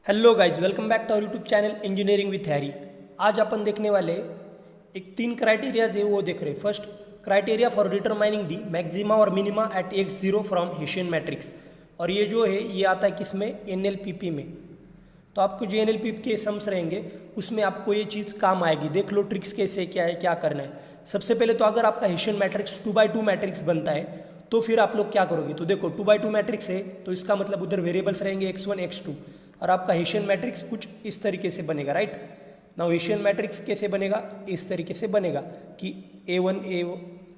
Hello guys, welcome back to our YouTube channel engineering with Harry. आज अपन देखने वाले एक 3 क्राइटेरियाज है वो देख रहे हैं। First, criteria for determining the maxima और minima at x0 from Hessian matrix. और ये जो है ये आता है किसमें, NLPP में। तो आपको जो NLPP के सम्स रहेंगे उसमें आपको ये चीज़ काम आएगी। देख लो ट्रिक्स कैसे, क्या है, क्या करना है। सबसे पहले तो अगर आपका हेशियन मैट्रिक्स 2x2 मैट्रिक्स बनता है तो फिर आप लोग क्या करोगे। तो देखो 2x2 मैट्रिक्स है तो इसका मतलब उधर वेरिएबल्स रहेंगे x1 x2 और आपका हेशियन मैट्रिक्स कुछ इस तरीके से बनेगा, राइट। नाउ हेशियन मैट्रिक्स कैसे बनेगा, इस तरीके से बनेगा कि A1 A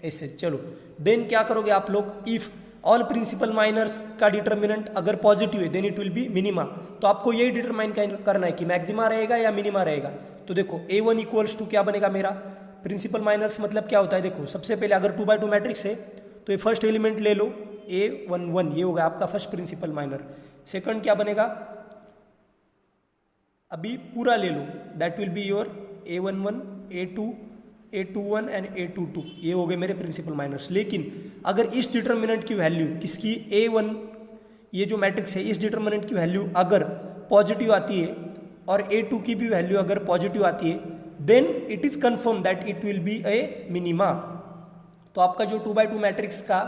ऐसे। चलो देन क्या करोगे आप लोग, इफ ऑल प्रिंसिपल माइनर्स का डिटर्मिनेंट अगर पॉजिटिव है then it will be minima. तो आपको यही डिटरमाइन करना है कि मैक्सिमा रहेगा या मिनिमा रहेगा। तो देखो A1 इक्वल्स टू क्या बनेगा मेरा, प्रिंसिपल माइनर्स मतलब क्या होता है। देखो सबसे पहले अगर 2x2 मैट्रिक्स है तो ये फर्स्ट एलिमेंट ले लो A11, ये होगा आपका फर्स्ट प्रिंसिपल माइनर। सेकंड क्या बनेगा, अभी पूरा ले लो, that will be your A11 A2 A21 and A22, ये हो गए मेरे प्रिंसिपल माइनर्स। लेकिन अगर इस डिटर्मिनेंट की वैल्यू किसकी A1, ये जो मैट्रिक्स है, इस डिटर्मिनेंट की वैल्यू अगर पॉजिटिव आती है और A2 की भी वैल्यू अगर पॉजिटिव आती है then it is confirm that it will be a minima. तो आपका जो 2x2 मैट्रिक्स का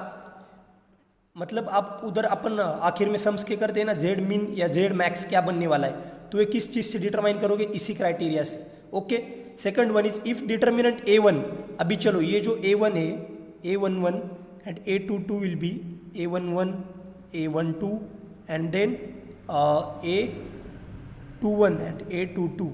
मतलब आप उधर अपन आखिर में सम्स के करते हैं ना, जेड मिन या जेड मैक्स क्या बनने वाला है, तो ये किस चीज़ से डिटरमाइन करोगे, इसी क्राइटेरिया से। Okay, second one is if determinant A1, अभी चलो ये जो A1 है A11 and A22 will be A11 A12 and then A21 and A22।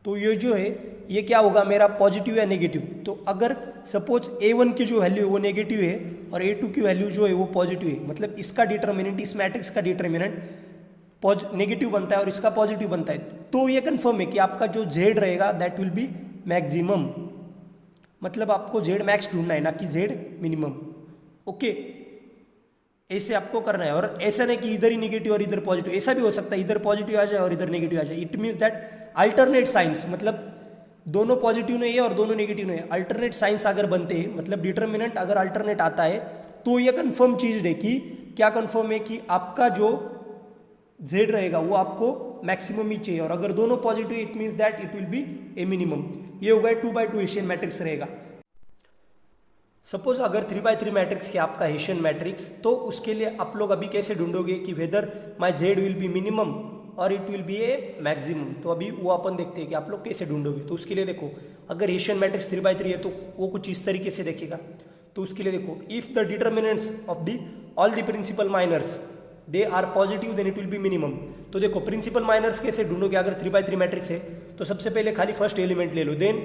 तो ये जो है ये क्या होगा मेरा, पॉजिटिव या नेगेटिव। तो अगर सपोज A1 की जो वैल्यू है वो नेगेटिव है और A2 की वैल्यू जो है वो पॉजिटिव है, मतलब इसका डिटर्मिनेंट, इस मैट्रिक्स का डिटर्मिनेंट नेगेटिव बनता है और इसका पॉजिटिव बनता है, तो ये कंफर्म है कि आपका जो Z रहेगा दैट विल बी मैक्सिमम। मतलब आपको Z मैक्स ढूंढना है, ना कि Z मिनिमम। ओके, ऐसे आपको करना है। और ऐसा नहीं कि इधर ही नेगेटिव और इधर पॉजिटिव, ऐसा भी हो सकता है इधर पॉजिटिव आ जाए और इधर नेगेटिव आ जाए। It means that alternate science, मतलब दोनों पॉजिटिव नहीं है और दोनों नेगेटिव नहीं है, अल्टरनेट साइंस अगर बनते हैं, मतलब डिटर्मिनेंट अगर अल्टरनेट आता है तो ये कंफर्म चीज है कि क्या कंफर्म है कि आपका जो Z रहेगा वो आपको मैक्सिमम ही चाहिए। और अगर दोनों positive it means that it will be A minimum. ये होगा 2x2 हेशियन मैट्रिक्स रहेगा। सपोज अगर 3x3 मैट्रिक्स है आपका हेशियन मैट्रिक्स, तो उसके लिए आप लोग अभी कैसे ढूंढोगे कि whether my Z will be minimum और it will be a maximum. तो अभी वो अपन देखते हैं कि आप लोग कैसे ढूंढोगे। तो उसके लिए देखो, अगर हेशियन मैट्रिक्स 3x3 है तो वो कुछ इस तरीके से देखेगा। तो उसके लिए देखो, if the determinants of the all the principal minors they are positive then it will be minimum. तो देखो प्रिंसिपल माइनर्स कैसे ढूंढोगे, अगर 3x3 मैट्रिक्स है तो सबसे पहले खाली फर्स्ट एलिमेंट ले लो, then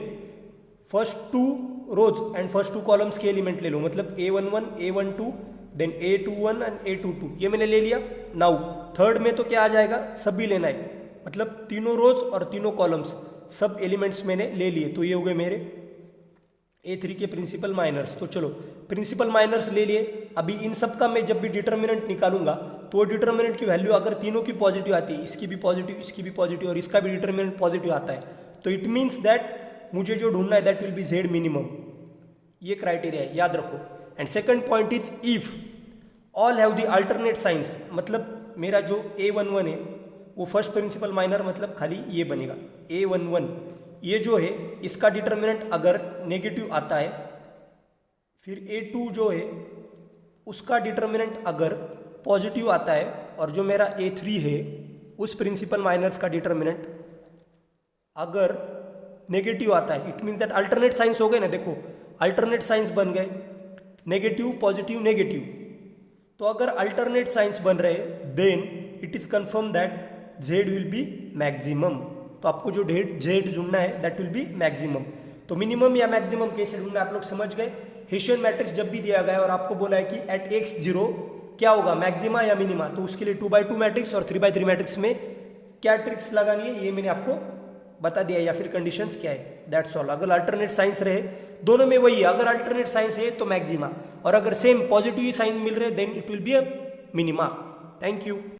first 2 rows and first 2 columns के एलिमेंट ले लो, मतलब A11 A12 then A21 and A22, ये मैंने ले लिया। नाउ थर्ड में तो क्या आ जाएगा, सब भी लेना है, मतलब तीनों रोज और तीनों कॉलम्स सब एलिमेंट्स मैंने ले लिए। तो ये हो गए मेरे A3 के प्रिंसिपल माइनर्स। तो चलो प्रिंसिपल माइनर्स ले लिए। अभी इन सब का मैं जब भी डिटर्मिनेंट निकालूंगा तो वो डिटर्मिनेंट की वैल्यू अगर तीनों की पॉजिटिव आती है, इसकी भी पॉजिटिव, इसकी भी पॉजिटिव और इसका भी डिटर्मिनेंट पॉजिटिव आता है, तो इट मीन्स दैट मुझे जो ढूंढना है that will B Z minimum. ये क्राइटेरिया है, याद रखो। And second point is if all have the alternate science, मतलब मेरा जो A11 है वो फर्स्ट प्रिंसिपल माइनर, मतलब खाली ये बनेगा A11। ये जो है इसका डिटर्मिनेंट अगर नेगेटिव आता है, फिर A2 जो है उसका डिटर्मिनेंट अगर पॉजिटिव आता है, और जो मेरा A3 है उस प्रिंसिपल माइनर्स का डिटर्मिनेंट अगर नेगेटिव आता है, it means that alternate science हो गए ना। देखो अल्टरनेट साइंस बन गए, नेगेटिव पॉजिटिव नेगेटिव। तो अगर अल्टरनेट साइंस बन रहे then it is confirm that Z will be maximum. तो आपको जो Z ढूंढना है दैट विल बी मैक्सिमम। तो मिनिमम या मैक्सिमम कैसे ढूंढना आप लोग समझ गए। हेशियन मैट्रिक्स जब भी दिया गया है और आपको बोला है कि एट x0 क्या होगा, मैक्सिमा या मिनिमा, तो उसके लिए 2x2 मैट्रिक्स और 3x3 मैट्रिक्स में क्या ट्रिक्स लगानी है ये मैंने आपको बता दिया, या फिर कंडीशंस क्या है, दैट्स ऑल। अगर अल्टरनेट साइंस रहे दोनों में वही है, अगर अल्टरनेट साइंस है तो मैक्सिमा, और अगर सेम पॉजिटिव साइन मिल रहे then it will be a minima. Thank you.